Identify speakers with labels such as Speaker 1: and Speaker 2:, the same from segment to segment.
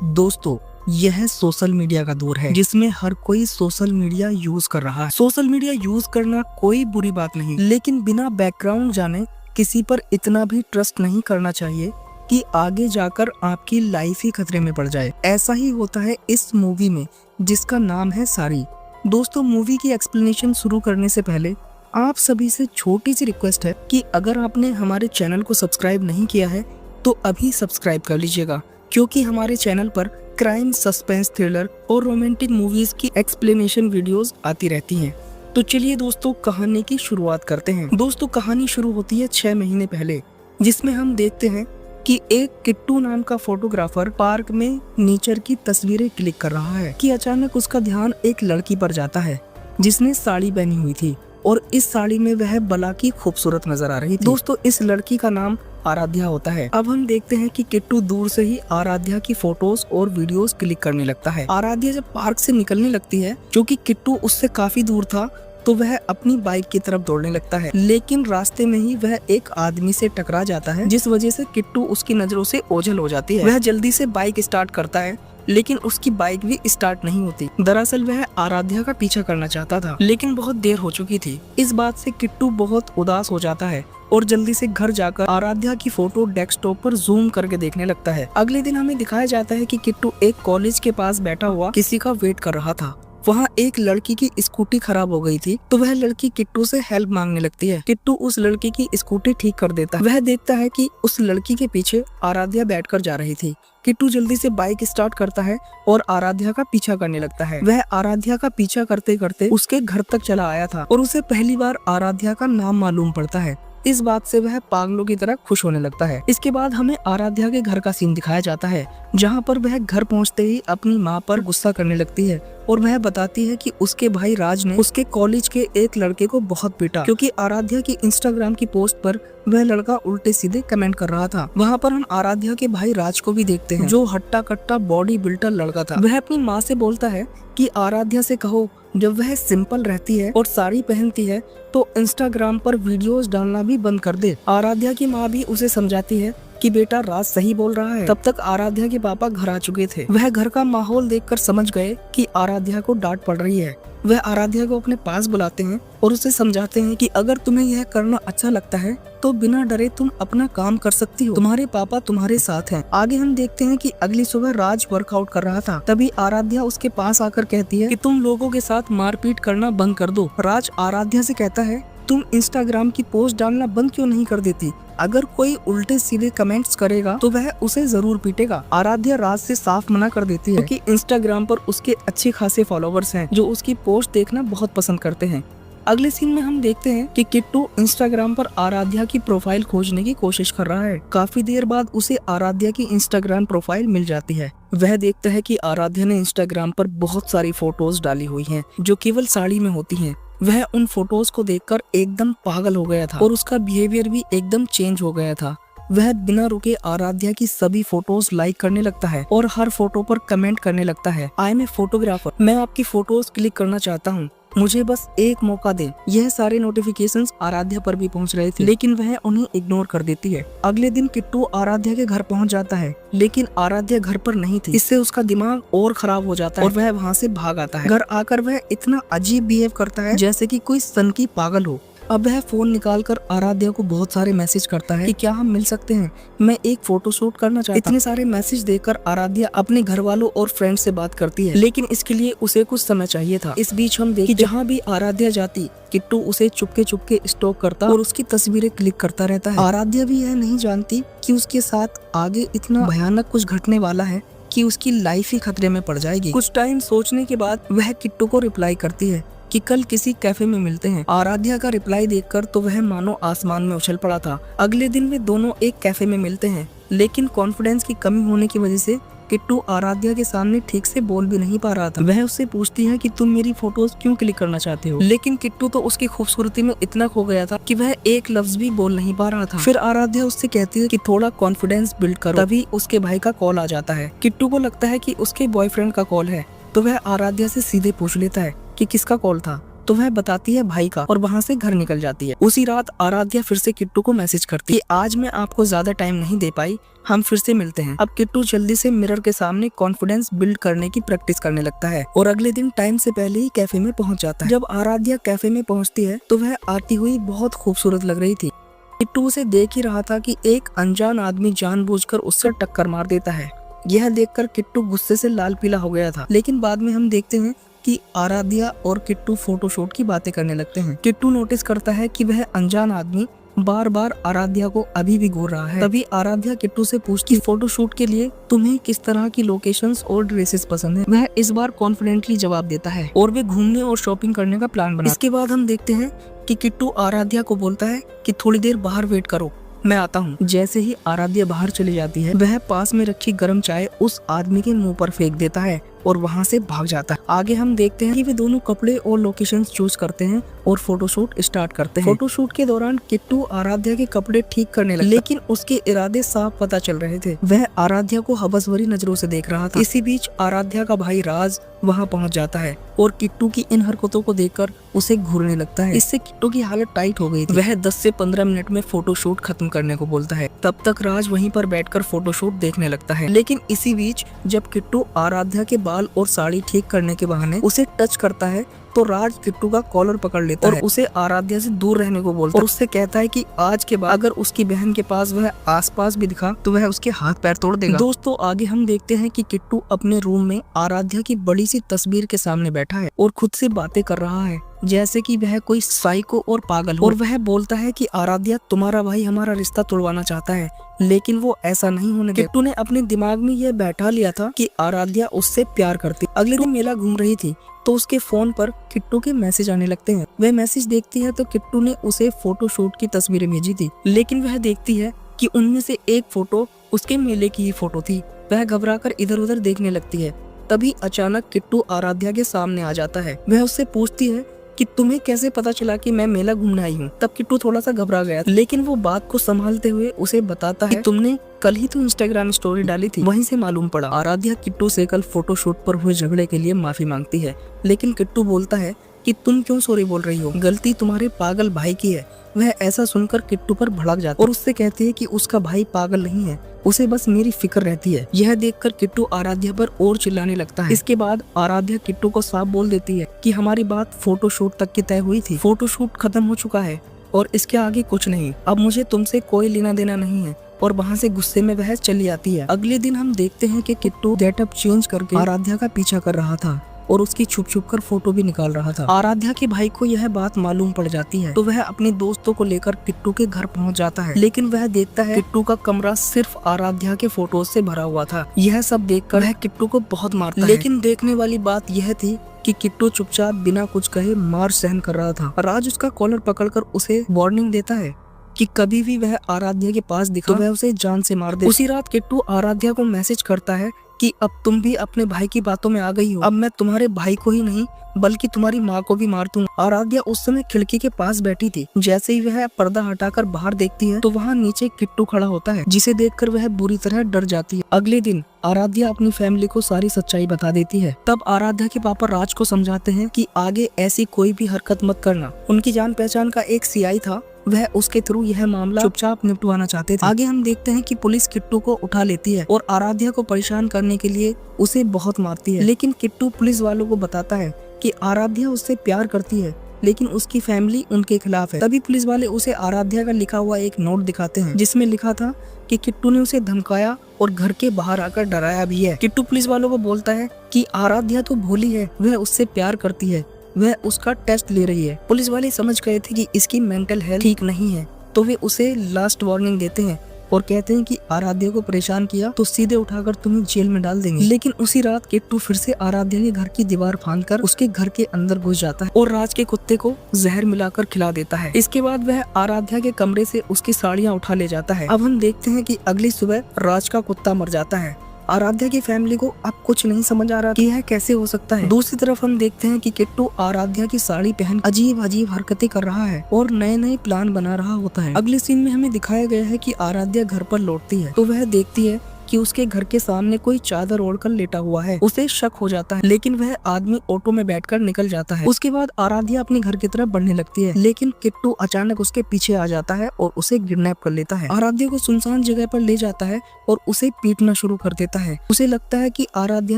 Speaker 1: दोस्तों, यह social media का दौर है जिसमें हर कोई सोशल मीडिया यूज कर रहा है। सोशल मीडिया यूज करना कोई बुरी बात नहीं, लेकिन बिना बैकग्राउंड जाने किसी पर इतना भी ट्रस्ट नहीं करना चाहिए कि आगे जाकर आपकी लाइफ ही खतरे में पड़ जाए। ऐसा ही होता है इस मूवी में जिसका नाम है सारी। दोस्तों, मूवी की एक्सप्लेनेशन शुरू करने से पहले आप सभी से छोटी सी रिक्वेस्ट है कि अगर आपने हमारे चैनल को सब्सक्राइब नहीं किया है तो अभी सब्सक्राइब कर लीजिएगा, क्योंकि हमारे चैनल पर क्राइम, सस्पेंस, थ्रिलर और रोमांटिक मूवीज की एक्सप्लेनेशन वीडियोस आती रहती हैं। तो चलिए दोस्तों, कहानी की शुरुआत करते हैं। दोस्तों, कहानी शुरू होती है 6 महीने पहले, जिसमें हम देखते हैं कि एक किट्टू नाम का फोटोग्राफर पार्क में नेचर की तस्वीरें क्लिक कर रहा है कि अचानक उसका ध्यान एक लड़की पर जाता है जिसने साड़ी पहनी हुई थी और इस साड़ी में वह बला की खूबसूरत नजर आ रही थी। दोस्तों, इस लड़की का नाम आराध्या होता है। अब हम देखते हैं कि किट्टू दूर से ही आराध्या की फोटोज और वीडियोस क्लिक करने लगता है। आराध्या जब पार्क से निकलने लगती है, क्योंकि किट्टू उससे काफी दूर था, तो वह अपनी बाइक की तरफ दौड़ने लगता है, लेकिन रास्ते में ही वह एक आदमी से टकरा जाता है, जिस वजह से किट्टू उसकी नजरों से ओझल हो जाती है। वह जल्दी से बाइक स्टार्ट करता है, लेकिन उसकी बाइक भी स्टार्ट नहीं होती। दरअसल वह आराध्या का पीछा करना चाहता था, लेकिन बहुत देर हो चुकी थी। इस बात से किट्टू बहुत उदास हो जाता है और जल्दी से घर जाकर आराध्या की फोटो डेस्कटॉप पर जूम करके देखने लगता है। अगले दिन हमें दिखाया जाता है कि किट्टू एक कॉलेज के पास बैठा हुआ किसी का वेट कर रहा था। वहाँ एक लड़की की स्कूटी खराब हो गई थी, तो वह लड़की किट्टू से हेल्प मांगने लगती है। किट्टू उस लड़की की स्कूटी ठीक कर देता है। वह देखता है कि उस लड़की के पीछे आराध्या बैठकर जा रही थी। किट्टू जल्दी से बाइक स्टार्ट करता है और आराध्या का पीछा करने लगता है। वह आराध्या का पीछा करते करते उसके घर तक चला आया था और उसे पहली बार आराध्या का नाम मालूम पड़ता है। इस बात से वह पागलों की तरह खुश होने लगता है। इसके बाद हमें आराध्या के घर का सीन दिखाया जाता है, जहाँ पर वह घर पहुँचते ही अपनी माँ पर गुस्सा करने लगती है और वह बताती है कि उसके भाई राज ने उसके कॉलेज के एक लड़के को बहुत पीटा, क्योंकि आराध्या की इंस्टाग्राम की पोस्ट पर वह लड़का उल्टे सीधे कमेंट कर रहा था। वहाँ पर हम आराध्या के भाई राज को भी देखते हैं, जो हट्टा कट्टा बॉडी बिल्डर लड़का था। वह अपनी माँ से बोलता है कि आराध्या से कहो, जब वह सिंपल रहती है और साड़ी पहनती है तो इंस्टाग्राम पर वीडियोस डालना भी बंद कर दे। आराध्या की माँ भी उसे समझाती है कि बेटा राज सही बोल रहा है। तब तक आराध्या के पापा घर आ चुके थे। वह घर का माहौल देखकर समझ गए कि आराध्या को डांट पड़ रही है। वह आराध्या को अपने पास बुलाते हैं और उसे समझाते हैं कि अगर तुम्हें यह करना अच्छा लगता है तो बिना डरे तुम अपना काम कर सकती हो, तुम्हारे पापा तुम्हारे साथ हैं। आगे हम देखते हैं कि अगली सुबह राज वर्कआउट कर रहा था, तभी आराध्या उसके पास आकर कहती है कि तुम लोगों के साथ मारपीट करना बंद कर दो। राज आराध्या से कहता है, तुम इंस्टाग्राम की पोस्ट डालना बंद क्यों नहीं कर देती? अगर कोई उल्टे सीधे कमेंट्स करेगा तो वह उसे जरूर पीटेगा। आराध्या राज से साफ मना कर देती है, क्योंकि इंस्टाग्राम पर उसके अच्छे खासे फॉलोवर्स हैं जो उसकी पोस्ट देखना बहुत पसंद करते हैं। अगले सीन में हम देखते हैं कि किट्टू इंस्टाग्राम पर आराध्या की प्रोफाइल खोजने की कोशिश कर रहा है। काफी देर बाद उसे आराध्या की इंस्टाग्राम प्रोफाइल मिल जाती है। वह देखता है कि आराध्या ने इंस्टाग्राम पर बहुत सारी फोटोज डाली हुई हैं, जो केवल साड़ी में होती हैं। वह उन फोटोज को देखकर एकदम पागल हो गया था और उसका बिहेवियर भी एकदम चेंज हो गया था। वह बिना रुके आराध्या की सभी फोटोज लाइक करने लगता है और हर फोटो पर कमेंट करने लगता है, आई एम ए फोटोग्राफर, मैं आपकी फोटोज क्लिक करना चाहता हूँ, मुझे बस एक मौका दें। यह सारे नोटिफिकेशंस आराध्या पर भी पहुंच रहे थे, लेकिन वह उन्हें इग्नोर कर देती है। अगले दिन किट्टू आराध्या के घर पहुंच जाता है, लेकिन आराध्या घर पर नहीं थी। इससे उसका दिमाग और खराब हो जाता है और वह वहां से भाग आता है। घर आकर वह इतना अजीब बिहेव करता है जैसे कि कोई सनकी पागल हो। अब वह फोन निकालकर आराध्या को बहुत सारे मैसेज करता है कि क्या हम मिल सकते हैं, मैं एक फोटो शूट करना चाहता हूं। इतने सारे मैसेज देखकर आराध्या अपने घर वालों और फ्रेंड से बात करती है, लेकिन इसके लिए उसे कुछ समय चाहिए था। इस बीच हम देखते कि जहाँ भी आराध्या जाती, किट्टू उसे चुपके चुपके स्टॉक करता और उसकी तस्वीरें क्लिक करता रहता है। आराध्या भी यह नहीं जानती कि उसके साथ आगे इतना भयानक कुछ घटने वाला है कि उसकी लाइफ ही खतरे में पड़ जाएगी। कुछ टाइम सोचने के बाद वह किट्टू को रिप्लाई करती है कि कल किसी कैफे में मिलते हैं। आराध्या का रिप्लाई देखकर तो वह मानो आसमान में उछल पड़ा था। अगले दिन वे दोनों एक कैफे में मिलते हैं, लेकिन कॉन्फिडेंस की कमी होने की वजह से किट्टू आराध्या के सामने ठीक से बोल भी नहीं पा रहा था। वह उससे पूछती है कि तुम मेरी फोटोज क्यों क्लिक करना चाहते हो, लेकिन किट्टू तो उसकी खूबसूरती में इतना खो गया था कि वह एक लफ्ज भी बोल नहीं पा रहा था। फिर आराध्या उससे कहती है कि थोड़ा कॉन्फिडेंस बिल्ड करो। तभी उसके भाई का कॉल आ जाता है। किट्टू को लगता है कि उसके बॉयफ्रेंड का कॉल है, तो वह आराध्या से सीधे पूछ लेता है कि किसका कॉल था। तो वह बताती है भाई का और वहाँ से घर निकल जाती है। उसी रात आराध्या फिर से किट्टू को मैसेज करती है कि आज मैं आपको ज्यादा टाइम नहीं दे पाई, हम फिर से मिलते हैं। अब किट्टू जल्दी से मिरर के सामने कॉन्फिडेंस बिल्ड करने की प्रैक्टिस करने लगता है और अगले दिन टाइम से पहले ही कैफे में पहुंच जाता है। जब आराध्या कैफे में पहुंचती है तो वह आती हुई बहुत खूबसूरत लग रही थी। किट्टू उसे देख ही रहा था कि एक अनजान आदमी जानबूझकर उससे टक्कर मार देता है। यह देखकर किट्टू गुस्से से लाल पीला हो गया था, लेकिन बाद में हम देखते हैं कि आराध्या और किट्टू फोटोशूट की बातें करने लगते हैं। किट्टू नोटिस करता है कि वह अनजान आदमी बार बार आराध्या को अभी भी घूर रहा है। तभी आराध्या किट्टू से पूछती, फोटोशूट के लिए तुम्हें किस तरह की लोकेशंस और ड्रेसेस पसंद है? वह इस बार कॉन्फिडेंटली जवाब देता है और वे घूमने और शॉपिंग करने का प्लान बनाते हैं। इसके बाद हम देखते हैं कि किट्टू आराध्या को बोलता है कि थोड़ी देर बाहर वेट करो, मैं आता हूँ। जैसे ही आराध्या बाहर चली जाती है वह पास में रखी गर्म चाय उस आदमी के मुंह पर फेंक देता है और वहाँ से भाग जाता है। आगे हम देखते हैं कि वे दोनों कपड़े और लोकेशंस चूज करते हैं और फोटोशूट स्टार्ट करते हैं। फोटोशूट के दौरान किट्टू आराध्या के कपड़े ठीक करने लगा, लेकिन उसके इरादे साफ पता चल रहे थे। वह आराध्या को हवस भरी नजरों से देख रहा था। इसी बीच आराध्या का भाई राज वहाँ पहुँच जाता है और किट्टू की इन हरकतों को देखकर उसे घूरने लगता है। इससे किट्टू की हालत टाइट हो गई थी। वह 10 से 15 मिनट में फोटोशूट खत्म करने को बोलता है। तब तक राज वहीं पर बैठकर फोटोशूट देखने लगता है। लेकिन इसी बीच जब किट्टू आराध्या के बाल और साड़ी ठीक करने के बहाने उसे टच करता है तो राज किट्टू का कॉलर पकड़ लेता है और उसे आराध्या से दूर रहने को बोलता है और उससे कहता है कि आज के बाद अगर उसकी बहन के पास वह आसपास भी दिखा तो वह उसके हाथ पैर तोड़ देगा। दोस्तों आगे हम देखते हैं कि किट्टू अपने रूम में आराध्या की बड़ी सी तस्वीर के सामने बैठा है और खुद से बातें कर रहा है जैसे कि वह कोई साइको और पागल हो। और वह बोलता है कि आराध्या, तुम्हारा भाई हमारा रिश्ता तोड़वाना चाहता है, लेकिन वो ऐसा नहीं होने देगा। किट्टू ने अपने दिमाग में यह बैठा लिया था कि आराध्या उससे प्यार करती। अगले दिन मेला घूम रही थी तो उसके फोन पर किट्टू के मैसेज आने लगते हैं। वह मैसेज देखती है तो किट्टू ने उसे फोटोशूट की तस्वीरें भेजी थी, लेकिन वह देखती है कि उनमें से एक फोटो उसके मेले की ही फोटो थी। वह घबराकर इधर उधर देखने लगती है। तभी अचानक किट्टू आराध्या के सामने आ जाता है। वह उससे पूछती है कि तुम्हें कैसे पता चला कि मैं मेला घूमने आई हूँ? तब किट्टू थोड़ा सा घबरा गया, लेकिन वो बात को संभालते हुए उसे बताता है कि तुमने कल ही तो इंस्टाग्राम स्टोरी डाली थी, वहीं से मालूम पड़ा। आराध्या किट्टू से कल फोटोशूट पर हुए झगड़े के लिए माफी मांगती है, लेकिन किट्टू बोलता है कि तुम क्यों सॉरी बोल रही हो, गलती तुम्हारे पागल भाई की है। वह ऐसा सुनकर किट्टू पर भड़क जाता है और उससे कहती है कि उसका भाई पागल नहीं है, उसे बस मेरी फिक्र रहती है। यह देखकर किट्टू आराध्या पर और चिल्लाने लगता है। इसके बाद आराध्या किट्टू को साफ बोल देती है कि हमारी बात फोटोशूट तक की तय हुई थी, फोटोशूट खत्म हो चुका है और इसके आगे कुछ नहीं, अब मुझे तुमसे कोई लेना देना नहीं है। और वहाँ से गुस्से में वह चली आती है। अगले दिन हम देखते हैं कि किट्टू गेटअप चेंज करके आराध्या का पीछा कर रहा था और उसकी छुप छुप कर फोटो भी निकाल रहा था। आराध्या के भाई को यह बात मालूम पड़ जाती है तो वह अपने दोस्तों को लेकर किट्टू के घर पहुंच जाता है, लेकिन वह देखता है किट्टू का कमरा सिर्फ आराध्या के फोटोज से भरा हुआ था। यह सब देखकर वह किट्टू को बहुत मारता है। लेकिन देखने वाली बात यह थी कि किट्टू चुपचाप बिना कुछ कहे मार सहन कर रहा था। राज उसका कॉलर पकड़कर उसे वार्निंग देता है कि कभी भी वह आराध्या के पास दिखा तो वह उसे जान से मार दे। उसी रात किट्टू आराध्या को मैसेज करता है कि अब तुम भी अपने भाई की बातों में आ गई हो, अब मैं तुम्हारे भाई को ही नहीं बल्कि तुम्हारी माँ को भी मार दूंगा। आराध्या उस समय खिड़की के पास बैठी थी। जैसे ही वह पर्दा हटाकर बाहर देखती है तो वहाँ नीचे किट्टू खड़ा होता है, जिसे देखकर वह बुरी तरह डर जाती है। अगले दिन आराध्या अपनी फैमिली को सारी सच्चाई बता देती है। तब आराध्या के पापा राज को समझाते हैं कि आगे ऐसी कोई भी हरकत मत करना। उनकी जान पहचान का एक सीआई था, वह उसके थ्रू यह मामला चुपचाप निपटवाना चाहते थे। आगे हम देखते हैं कि पुलिस किट्टू को उठा लेती है और आराध्या को परेशान करने के लिए उसे बहुत मारती है, लेकिन किट्टू पुलिस वालों को बताता है कि आराध्या उससे प्यार करती है, लेकिन उसकी फैमिली उनके खिलाफ है। तभी पुलिस वाले उसे आराध्या का लिखा हुआ एक नोट दिखाते हैं, जिसमें लिखा था कि किट्टू ने उसे धमकाया और घर के बाहर आकर डराया भी है। किट्टू पुलिस वालों को बोलता है कि आराध्या तो भोली है, वह उससे प्यार करती है, वह उसका टेस्ट ले रही है। पुलिस वाले समझ गए थे कि इसकी मेंटल हेल्थ ठीक नहीं है, तो वे उसे लास्ट वार्निंग देते हैं और कहते हैं कि आराध्या को परेशान किया तो सीधे उठाकर तुम्हें जेल में डाल देंगे। लेकिन उसी रात किट्टू फिर से आराध्या के घर की दीवार फांदकर उसके घर के अंदर घुस जाता है और राज के कुत्ते को जहर मिलाकर खिला देता है। इसके बाद वह आराध्या के कमरे से उसकी साड़ियाँ उठा ले जाता है। अब हम देखते हैं कि अगली सुबह राज का कुत्ता मर जाता है। आराध्या की फैमिली को अब कुछ नहीं समझ आ रहा कि यह कैसे हो सकता है। दूसरी तरफ हम देखते हैं कि किट्टू आराध्या की साड़ी पहन अजीब अजीब हरकतें कर रहा है और नए नए प्लान बना रहा होता है। अगले सीन में हमें दिखाया गया है कि आराध्या घर पर लौटती है तो वह देखती है कि उसके घर के सामने कोई चादर ओढ़कर लेटा हुआ है। उसे शक हो जाता है, लेकिन वह आदमी ऑटो में बैठकर निकल जाता है। उसके बाद आराध्या अपने घर की तरफ बढ़ने लगती है, लेकिन किट्टू अचानक उसके पीछे आ जाता है और उसे किडनैप कर लेता है। आराध्या को सुनसान जगह पर ले जाता है और उसे पीटना शुरू कर देता है। उसे लगता है कि आराध्या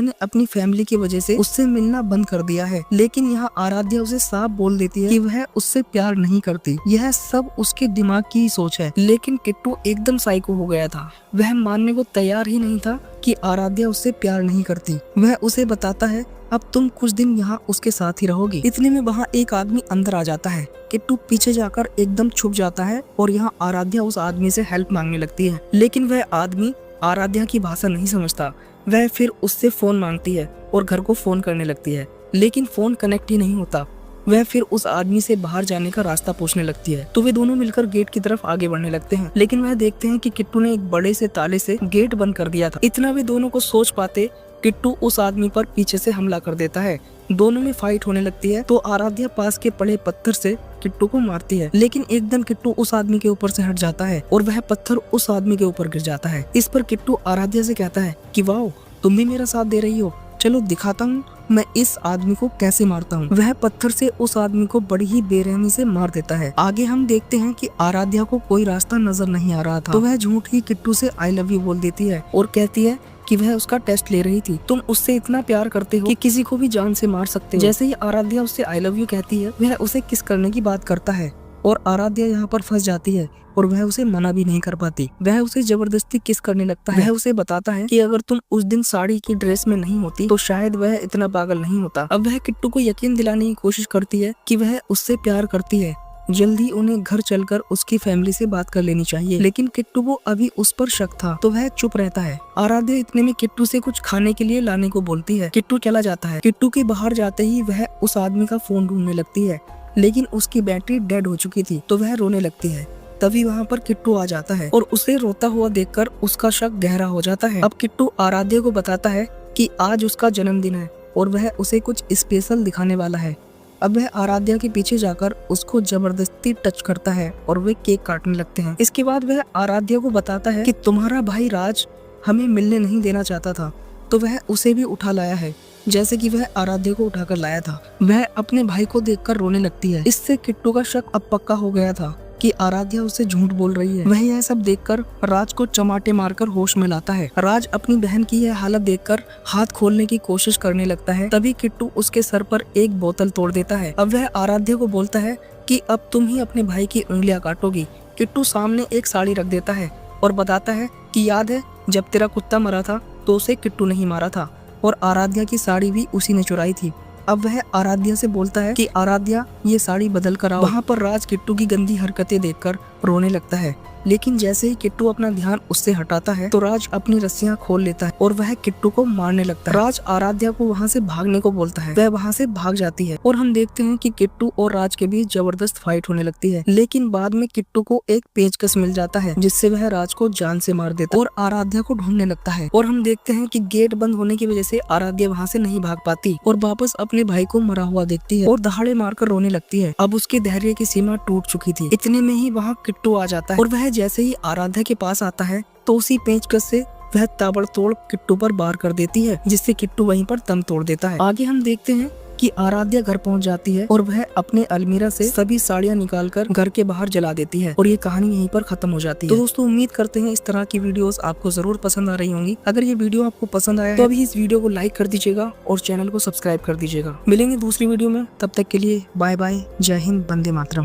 Speaker 1: ने अपनी फैमिली की वजह से उससे मिलना बंद कर दिया है, लेकिन यहाँ आराध्या उसे साफ बोल देती है कि वह उससे प्यार नहीं करती। यह सब उसके दिमाग की ही सोच है, लेकिन किट्टू एकदम साइको हो गया था। वह मानने को तैयार ही नहीं था कि आराध्या उससे प्यार नहीं करती। वह उसे बताता है अब तुम कुछ दिन यहाँ उसके साथ ही रहोगी। इतने में वहाँ एक आदमी अंदर आ जाता है। किट्टू पीछे जाकर एकदम छुप जाता है और यहाँ आराध्या उस आदमी से हेल्प मांगने लगती है, लेकिन वह आदमी आराध्या की भाषा नहीं समझता। वह फिर उससे फोन मांगती है और घर को फोन करने लगती है, लेकिन फोन कनेक्ट ही नहीं होता। वह फिर उस आदमी से बाहर जाने का रास्ता पूछने लगती है, तो वे दोनों मिलकर गेट की तरफ आगे बढ़ने लगते हैं, लेकिन वह देखते हैं कि किट्टू ने एक बड़े से ताले से गेट बंद कर दिया था। इतना वे दोनों को सोच पाते, किट्टू उस आदमी पर पीछे से हमला कर देता है। दोनों में फाइट होने लगती है, तो आराध्या पास के पड़े पत्थर से किट्टू को मारती है, लेकिन एकदम किट्टू उस आदमी के ऊपर से हट जाता है और वह पत्थर उस आदमी के ऊपर गिर जाता है। इस पर किट्टू आराध्या से कहता है कि वाओ, तुम भी मेरा साथ दे रही हो, चलो दिखाता हूँ मैं इस आदमी को कैसे मारता हूँ। वह पत्थर से उस आदमी को बड़ी ही बेरहमी से मार देता है। आगे हम देखते हैं कि आराध्या को कोई रास्ता नजर नहीं आ रहा था, तो वह झूठ ही किट्टू से आई लव यू बोल देती है और कहती है कि वह उसका टेस्ट ले रही थी। तुम उससे इतना प्यार करते हो कि किसी को भी जान से मार सकते हो। जैसे ही आराध्या उससे आई लव यू कहती है, वह उसे किस करने की बात करता है और आराध्या यहाँ पर फंस जाती है और वह उसे मना भी नहीं कर पाती। वह उसे जबरदस्ती किस करने लगता है। वह उसे बताता है कि अगर तुम उस दिन साड़ी की ड्रेस में नहीं होती तो शायद वह इतना पागल नहीं होता। अब वह किट्टू को यकीन दिलाने की कोशिश करती है कि वह उससे प्यार करती है। जल्दी उन्हें घर चलकर उसकी फैमिली से बात कर लेनी चाहिए, लेकिन किट्टू को अभी उस पर शक था, तो वह चुप रहता है। आराध्या इतने में किट्टू से कुछ खाने के लिए लाने को बोलती है। किट्टू चला जाता है। किट्टू के बाहर जाते ही वह उस आदमी का फोन ढूंढने लगती है, लेकिन उसकी बैटरी डेड हो चुकी थी, तो वह रोने लगती है। तभी वहाँ पर किट्टू आ जाता है और उसे रोता हुआ देखकर उसका शक गहरा हो जाता है। अब किट्टू आराध्या को बताता है कि आज उसका जन्मदिन है और वह उसे कुछ स्पेशल दिखाने वाला है। अब वह आराध्या के पीछे जाकर उसको जबरदस्ती टच करता है और वे केक काटने लगते हैं। इसके बाद वह आराध्या को बताता है कि तुम्हारा भाई राज हमें मिलने नहीं देना चाहता था, तो वह उसे भी उठा लाया है, जैसे कि वह आराध्या को उठाकर लाया था। वह अपने भाई को देखकर रोने लगती है। इससे किट्टू का शक अब पक्का हो गया था कि आराध्या उसे झूठ बोल रही है। वह यह सब देखकर राज को चमाटे मारकर होश में लाता है। राज अपनी बहन की यह हालत देखकर हाथ खोलने की कोशिश करने लगता है, तभी किट्टू उसके सर पर एक बोतल तोड़ देता है। अब वह आराध्या को बोलता है कि अब तुम ही अपने भाई की उंगलियां काटोगी। किट्टू सामने एक साड़ी रख देता है और बताता है कि याद है जब तेरा कुत्ता मरा था तो उसे किट्टू नहीं मारा था और आराध्या की साड़ी भी उसी ने चुराई थी। अब वह आराध्या से बोलता है कि आराध्या ये साड़ी बदल कर आओ। वहाँ पर राज किट्टू की गंदी हरकतें देखकर रोने लगता है, लेकिन जैसे ही किट्टू अपना ध्यान उससे हटाता है तो राज अपनी रस्सियां खोल लेता है और वह किट्टू को मारने लगता है। राज आराध्या को वहाँ से भागने को बोलता है, वह वहाँ से भाग जाती है और हम देखते हैं कि किट्टू और राज के बीच जबरदस्त फाइट होने लगती है, लेकिन बाद में किट्टू को एक पेचकस मिल जाता है जिससे वह राज को जान से मार देता है और आराध्या को ढूंढने लगता है। और हम देखते हैं कि गेट बंद होने की वजह से आराध्या वहाँ से नहीं भाग पाती और वापस अपने भाई को मरा हुआ देखती है और दहाड़े मारकर रोने लगती है। अब उसके धैर्य की सीमा टूट चुकी थी। इतने में ही वहाँ किट्टू आ जाता है और वह जैसे ही आराध्या के पास आता है तो उसी पेंचकस से वह ताबड़तोड़ किट्टू पर वार कर देती है, जिससे किट्टू वहीं पर दम तोड़ देता है। आगे हम देखते हैं कि आराध्या घर पहुंच जाती है और वह अपने अलमीरा से सभी साड़ियां निकालकर घर के बाहर जला देती है और ये कहानी यहीं पर खत्म हो जाती है। तो दोस्तों उम्मीद करते हैं इस तरह की वीडियोस आपको जरूर पसंद आ रही होंगी। अगर ये वीडियो आपको पसंद आया तो अभी इस वीडियो को लाइक कर दीजिएगा और चैनल को सब्सक्राइब कर दीजिएगा। मिलेंगे दूसरी वीडियो में, तब तक के लिए बाय बाय। जय हिंद, वंदे मातरम।